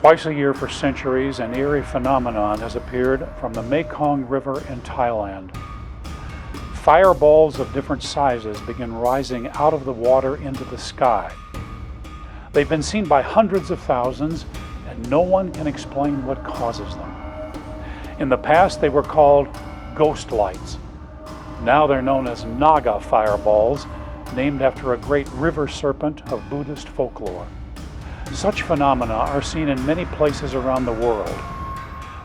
Twice a year for centuries, an eerie phenomenon has appeared from the Mekong River in Thailand. Fireballs of different sizes begin rising out of the water into the sky. They've been seen by hundreds of thousands, and no one can explain what causes them. In the past, they were called ghost lights. Now they're known as Naga fireballs, named after a great river serpent of Buddhist folklore. Such phenomena are seen in many places around the world.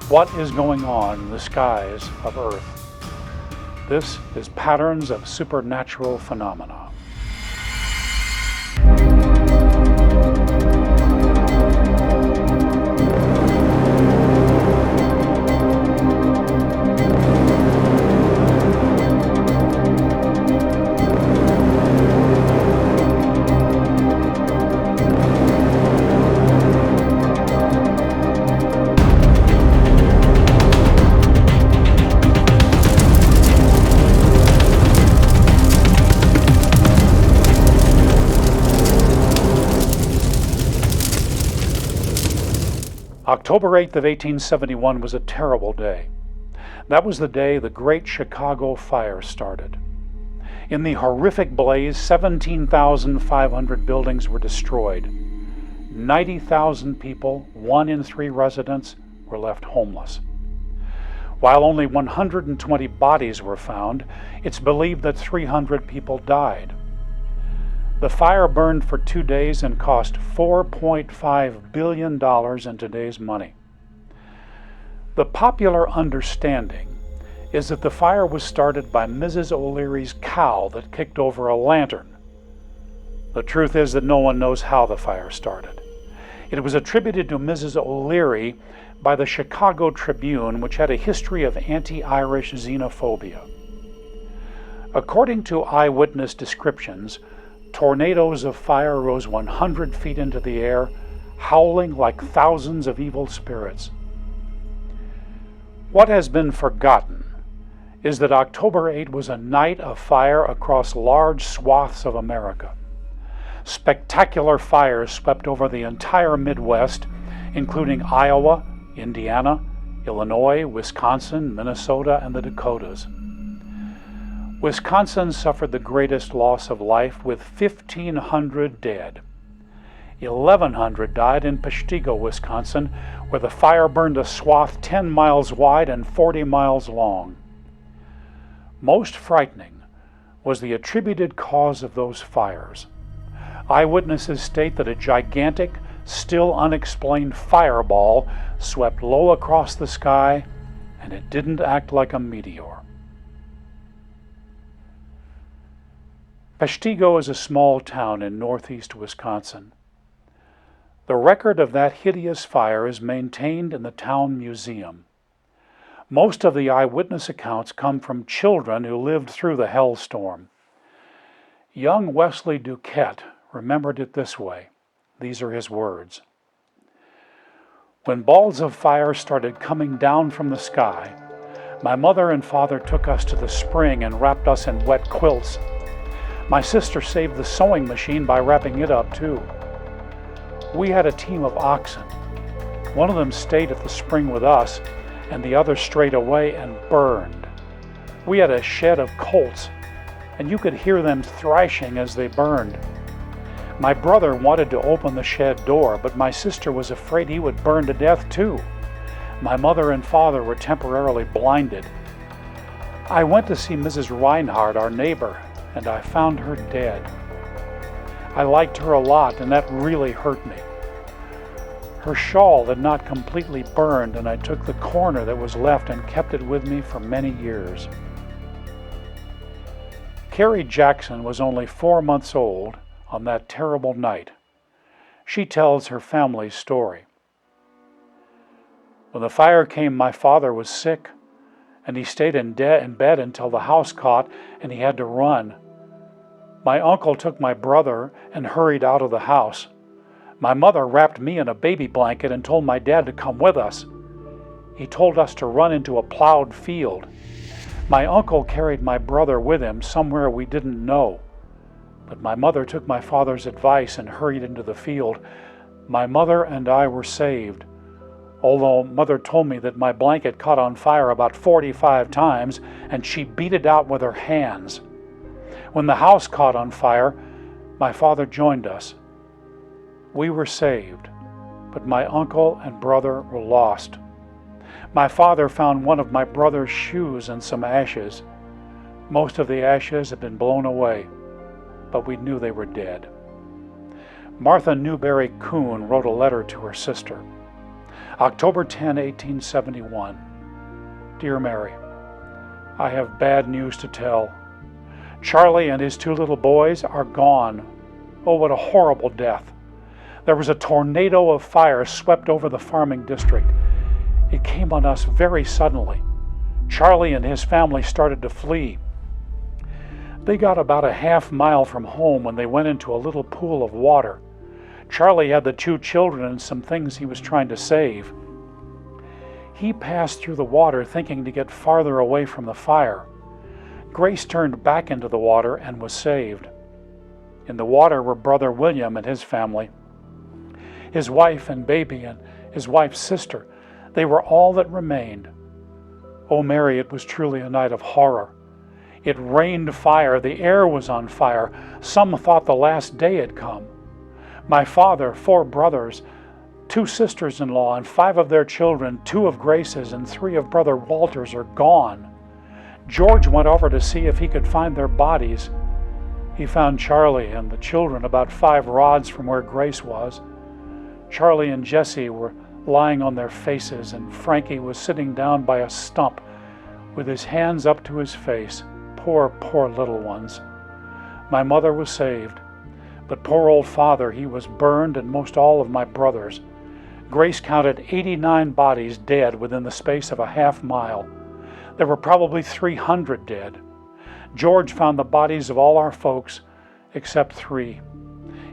What is going on in the skies of Earth? This is Patterns of Supernatural Phenomena. October 8th of 1871 was a terrible day. That was the day the Great Chicago Fire started. In the horrific blaze, 17,500 buildings were destroyed. 90,000 people, 1 in 3 residents, were left homeless. While only 120 bodies were found, it's believed that 300 people died. The fire burned for 2 days and cost $4.5 billion in today's money. The popular understanding is that the fire was started by Mrs. O'Leary's cow that kicked over a lantern. The truth is that no one knows how the fire started. It was attributed to Mrs. O'Leary by the Chicago Tribune, which had a history of anti-Irish xenophobia. According to eyewitness descriptions, tornadoes of fire rose 100 feet into the air, howling like thousands of evil spirits. What has been forgotten is that October 8 was a night of fire across large swaths of America. Spectacular fires swept over the entire Midwest, including Iowa, Indiana, Illinois, Wisconsin, Minnesota, and the Dakotas. Wisconsin suffered the greatest loss of life with 1,500 dead. 1,100 died in Peshtigo, Wisconsin, where the fire burned a swath 10 miles wide and 40 miles long. Most frightening was the attributed cause of those fires. Eyewitnesses state that a gigantic, still unexplained fireball swept low across the sky, and it didn't act like a meteor. Peshtigo is a small town in northeast Wisconsin. The record of that hideous fire is maintained in the town museum. Most of the eyewitness accounts come from children who lived through the hellstorm. Young Wesley Duquette remembered it this way. These are his words. When balls of fire started coming down from the sky, my mother and father took us to the spring and wrapped us in wet quilts. My sister saved the sewing machine by wrapping it up too. We had a team of oxen. One of them stayed at the spring with us, and the other strayed away and burned. We had a shed of colts, and you could hear them thrashing as they burned. My brother wanted to open the shed door, but my sister was afraid he would burn to death too. My mother and father were temporarily blinded. I went to see Mrs. Reinhardt, our neighbor, and I found her dead. I liked her a lot, and that really hurt me. Her shawl had not completely burned, and I took the corner that was left and kept it with me for many years. Carrie Jackson was only 4 months old on that terrible night. She tells her family's story. When the fire came, my father was sick, and he stayed in bed until the house caught and he had to run. My uncle took my brother and hurried out of the house. My mother wrapped me in a baby blanket and told my dad to come with us. He told us to run into a plowed field. My uncle carried my brother with him somewhere we didn't know. But my mother took my father's advice and hurried into the field. My mother and I were saved, although Mother told me that my blanket caught on fire about 45 times and she beat it out with her hands. When the house caught on fire, my father joined us. We were saved, but my uncle and brother were lost. My father found one of my brother's shoes and some ashes. Most of the ashes had been blown away, but we knew they were dead. Martha Newberry Kuhn wrote a letter to her sister. October 10, 1871. Dear Mary, I have bad news to tell. Charlie and his 2 little boys are gone. Oh, what a horrible death. There was a tornado of fire swept over the farming district. It came on us very suddenly. Charlie and his family started to flee. They got about a half mile from home when they went into a little pool of water. Charlie had the 2 children and some things he was trying to save. He passed through the water thinking to get farther away from the fire. Grace turned back into the water and was saved. In the water were Brother William and his family, his wife and baby, and his wife's sister. They were all that remained. Oh, Mary, it was truly a night of horror. It rained fire. The air was on fire. Some thought the last day had come. My father, 4 brothers, 2 sisters-in-law, and 5 of their children, 2 of Grace's and 3 of Brother Walter's are gone. George went over to see if he could find their bodies. He found Charlie and the children about 5 rods from where Grace was. Charlie and Jessie were lying on their faces, and Frankie was sitting down by a stump with his hands up to his face. Poor, poor little ones. My mother was saved, but poor old father, he was burned, and most all of my brothers. Grace counted 89 bodies dead within the space of a half mile. There were probably 300 dead. George found the bodies of all our folks except 3.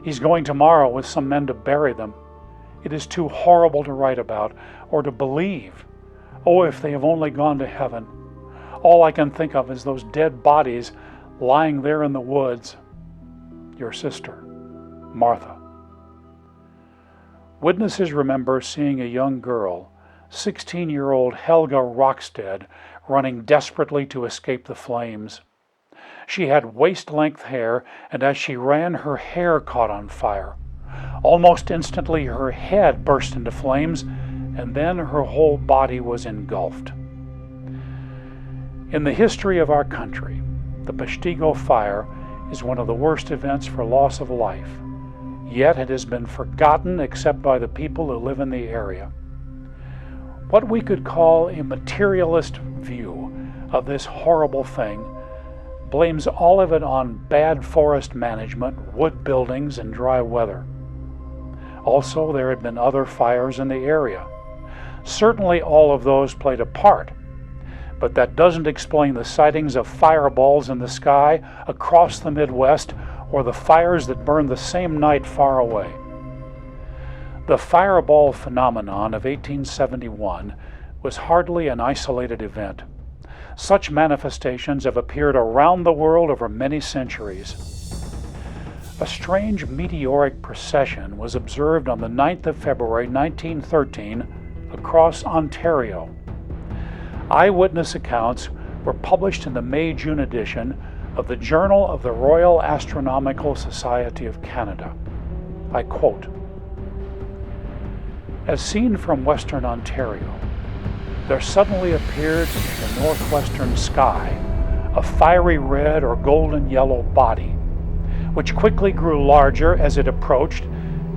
He's going tomorrow with some men to bury them. It is too horrible to write about or to believe. Oh, if they have only gone to heaven. All I can think of is those dead bodies lying there in the woods. Your sister, Martha. Witnesses remember seeing a young girl, 16-year-old Helga Rockstead, running desperately to escape the flames. She had waist-length hair, and as she ran, her hair caught on fire. Almost instantly, her head burst into flames, and then her whole body was engulfed. In the history of our country, the Peshtigo fire is one of the worst events for loss of life. Yet it has been forgotten except by the people who live in the area. What we could call a materialist view of this horrible thing blames all of it on bad forest management, wood buildings, and dry weather. Also, there had been other fires in the area. Certainly all of those played a part, but that doesn't explain the sightings of fireballs in the sky across the Midwest or the fires that burned the same night far away. The fireball phenomenon of 1871 was hardly an isolated event. Such manifestations have appeared around the world over many centuries. A strange meteoric procession was observed on the 9th of February 1913 across Ontario. Eyewitness accounts were published in the May-June edition of the Journal of the Royal Astronomical Society of Canada. I quote, "As seen from Western Ontario, there suddenly appeared in the northwestern sky a fiery red or golden yellow body, which quickly grew larger as it approached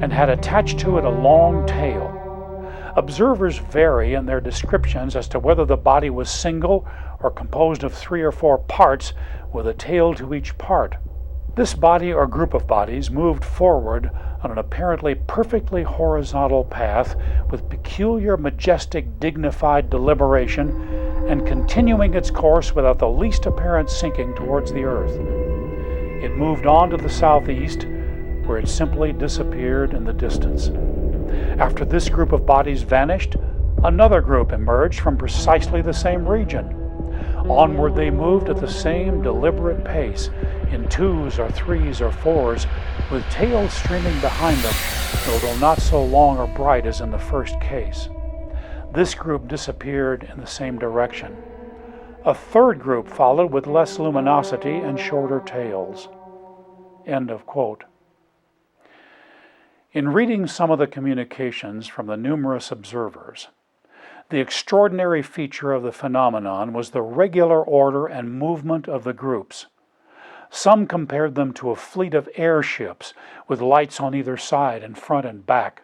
and had attached to it a long tail. Observers vary in their descriptions as to whether the body was single or composed of 3 or 4 parts with a tail to each part. This body or group of bodies moved forward on an apparently perfectly horizontal path with peculiar, majestic, dignified deliberation and continuing its course without the least apparent sinking towards the earth. It moved on to the southeast, where it simply disappeared in the distance. After this group of bodies vanished, another group emerged from precisely the same region. Onward they moved at the same deliberate pace, in 2s or 3s or 4s, with tails streaming behind them, although not so long or bright as in the first case. This group disappeared in the same direction. A third group followed with less luminosity and shorter tails." End of quote. In reading some of the communications from the numerous observers, the extraordinary feature of the phenomenon was the regular order and movement of the groups. Some compared them to a fleet of airships with lights on either side, in front and back.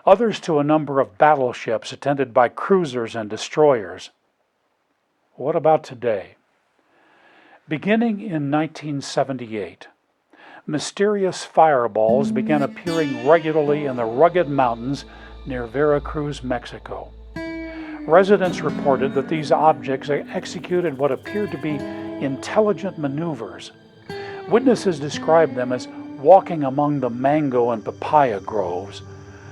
Others to a number of battleships attended by cruisers and destroyers. What about today? Beginning in 1978, mysterious fireballs began appearing regularly in the rugged mountains near Veracruz, Mexico. Residents reported that these objects executed what appeared to be intelligent maneuvers. Witnesses described them as walking among the mango and papaya groves,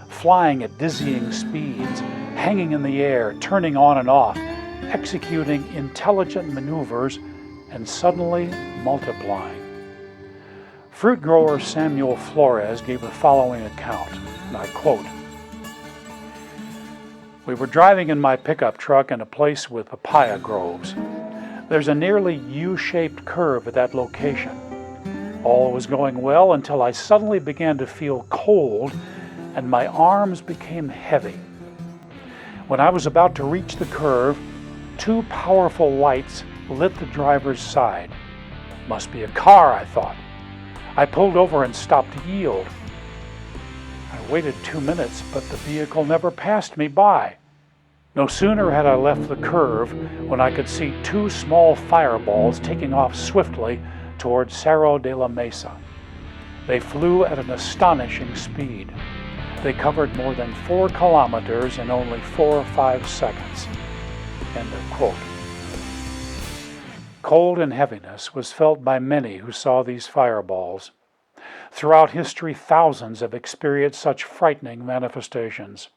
flying at dizzying speeds, hanging in the air, turning on and off, executing intelligent maneuvers, and suddenly multiplying. Fruit grower Samuel Flores gave the following account, and I quote, "We were driving in my pickup truck in a place with papaya groves. There's a nearly U-shaped curve at that location. All was going well until I suddenly began to feel cold and my arms became heavy. When I was about to reach the curve, two powerful lights lit the driver's side. Must be a car, I thought. I pulled over and stopped to yield. I waited 2 minutes, but the vehicle never passed me by. No sooner had I left the curve when I could see two small fireballs taking off swiftly toward Cerro de la Mesa. They flew at an astonishing speed. They covered more than 4 kilometers in only 4 or 5 seconds." End of quote. Cold and heaviness was felt by many who saw these fireballs. Throughout history, thousands have experienced such frightening manifestations.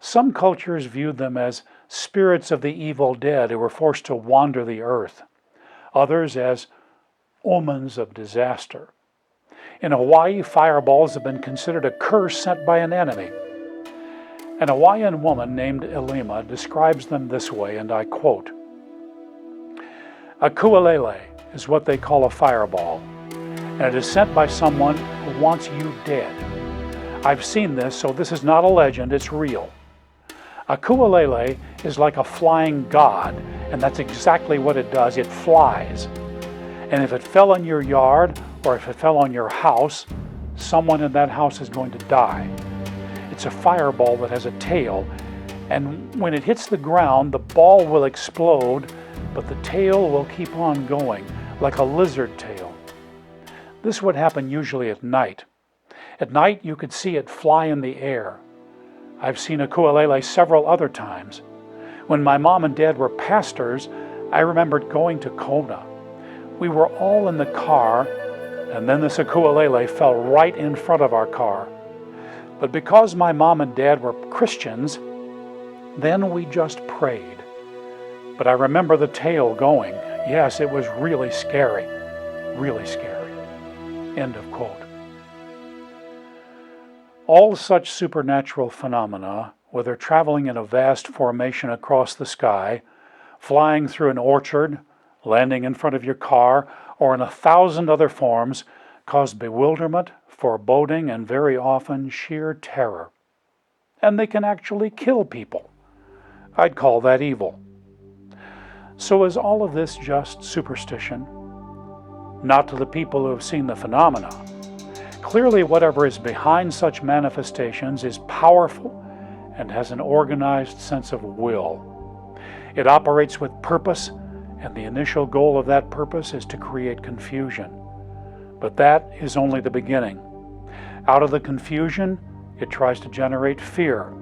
Some cultures viewed them as spirits of the evil dead who were forced to wander the earth. Others as omens of disaster. In Hawaii, fireballs have been considered a curse sent by an enemy. An Hawaiian woman named Elima describes them this way, and I quote, "A kualele is what they call a fireball, and it is sent by someone who wants you dead. I've seen this, so this is not a legend, it's real. A kualele is like a flying god, and that's exactly what it does, it flies. And if it fell in your yard, or if it fell on your house, someone in that house is going to die. It's a fireball that has a tail, and when it hits the ground, the ball will explode, but the tail will keep on going, like a lizard tail. This would happen usually at night. At night, you could see it fly in the air. I've seen a kualele several other times. When my mom and dad were pastors, I remembered going to Kona. We were all in the car, and then this kualele fell right in front of our car. But because my mom and dad were Christians, then we just prayed. But I remember the tail going. Yes, it was really scary. Really scary." End of quote. All such supernatural phenomena, whether traveling in a vast formation across the sky, flying through an orchard, landing in front of your car, or in 1,000 other forms, cause bewilderment, foreboding, and very often sheer terror. And they can actually kill people. I'd call that evil. So is all of this just superstition? Not to the people who have seen the phenomena. Clearly, whatever is behind such manifestations is powerful and has an organized sense of will. It operates with purpose, and the initial goal of that purpose is to create confusion. But that is only the beginning. Out of the confusion, it tries to generate fear,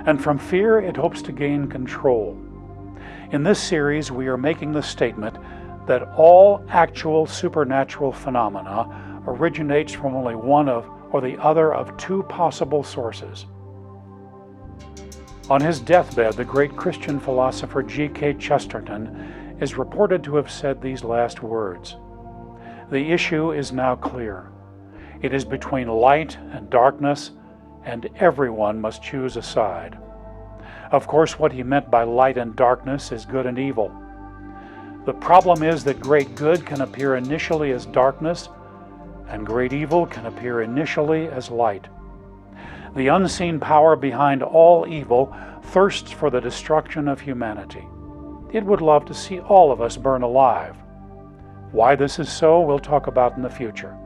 and from fear, it hopes to gain control. In this series, we are making the statement that all actual supernatural phenomena originates from only one of, or the other of, 2 possible sources. On his deathbed, the great Christian philosopher G.K. Chesterton is reported to have said these last words: "The issue is now clear. It is between light and darkness, and everyone must choose a side. Of course, what he meant by light and darkness is good and evil. The problem is that great good can appear initially as darkness, and great evil can appear initially as light. The unseen power behind all evil thirsts for the destruction of humanity. It would love to see all of us burn alive. Why this is so, we'll talk about in the future.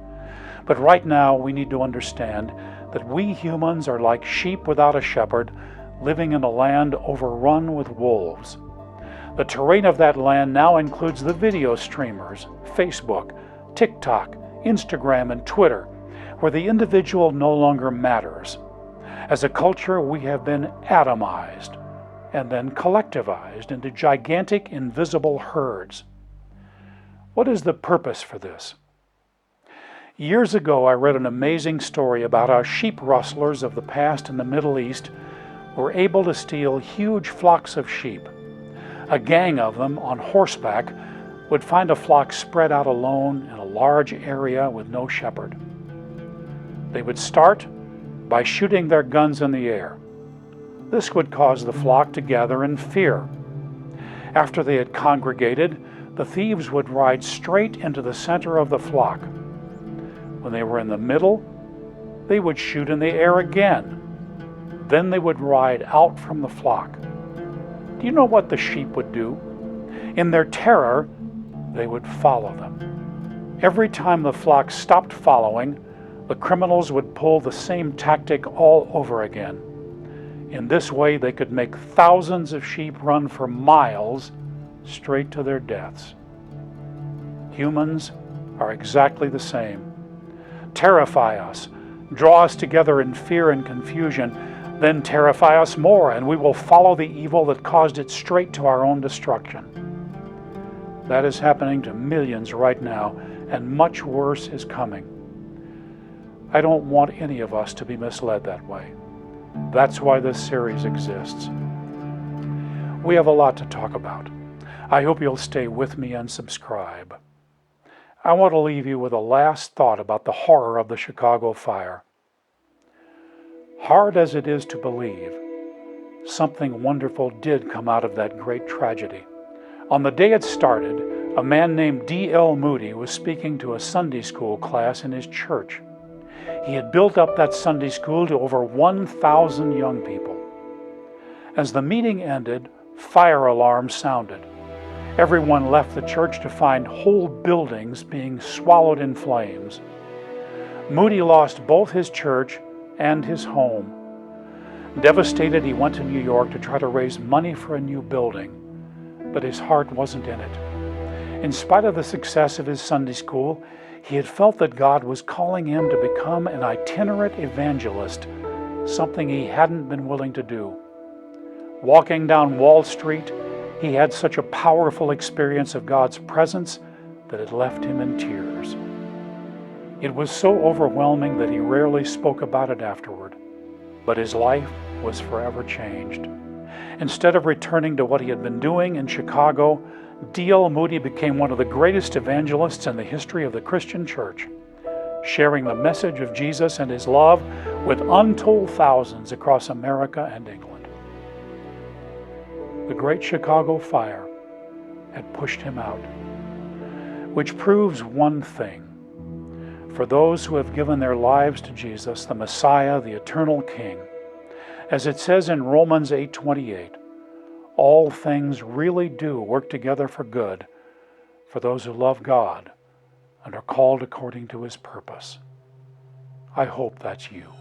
But right now, we need to understand that we humans are like sheep without a shepherd, living in a land overrun with wolves. The terrain of that land now includes the video streamers, Facebook, TikTok, Instagram, and Twitter, where the individual no longer matters. As a culture, we have been atomized and then collectivized into gigantic invisible herds. What is the purpose for this? Years ago, I read an amazing story about how sheep rustlers of the past in the Middle East were able to steal huge flocks of sheep. A gang of them on horseback would find a flock spread out alone in a large area with no shepherd. They would start by shooting their guns in the air. This would cause the flock to gather in fear. After they had congregated, the thieves would ride straight into the center of the flock. When they were in the middle, they would shoot in the air again. Then they would ride out from the flock. Do you know what the sheep would do? In their terror, they would follow them. Every time the flock stopped following, the criminals would pull the same tactic all over again. In this way, they could make thousands of sheep run for miles straight to their deaths. Humans are exactly the same. Terrify us, draw us together in fear and confusion, then terrify us more, and we will follow the evil that caused it straight to our own destruction. That is happening to millions right now, and much worse is coming. I don't want any of us to be misled that way. That's why this series exists. We have a lot to talk about. I hope you'll stay with me and subscribe. I want to leave you with a last thought about the horror of the Chicago fire. Hard as it is to believe, something wonderful did come out of that great tragedy. On the day it started, a man named D.L. Moody was speaking to a Sunday school class in his church. He had built up that Sunday school to over 1,000 young people. As the meeting ended, fire alarms sounded. Everyone left the church to find whole buildings being swallowed in flames. Moody lost both his church and his home. Devastated, he went to New York to try to raise money for a new building, but his heart wasn't in it. In spite of the success of his Sunday school, he had felt that God was calling him to become an itinerant evangelist, something he hadn't been willing to do. Walking down Wall Street, he had such a powerful experience of God's presence that it left him in tears. It was so overwhelming that he rarely spoke about it afterward, but his life was forever changed. Instead of returning to what he had been doing in Chicago, D.L. Moody became one of the greatest evangelists in the history of the Christian church, sharing the message of Jesus and his love with untold thousands across America and England. The Great Chicago Fire had pushed him out, which proves one thing. For those who have given their lives to Jesus, the Messiah, the eternal King, as it says in Romans 8:28, all things really do work together for good for those who love God and are called according to his purpose. I hope that's you.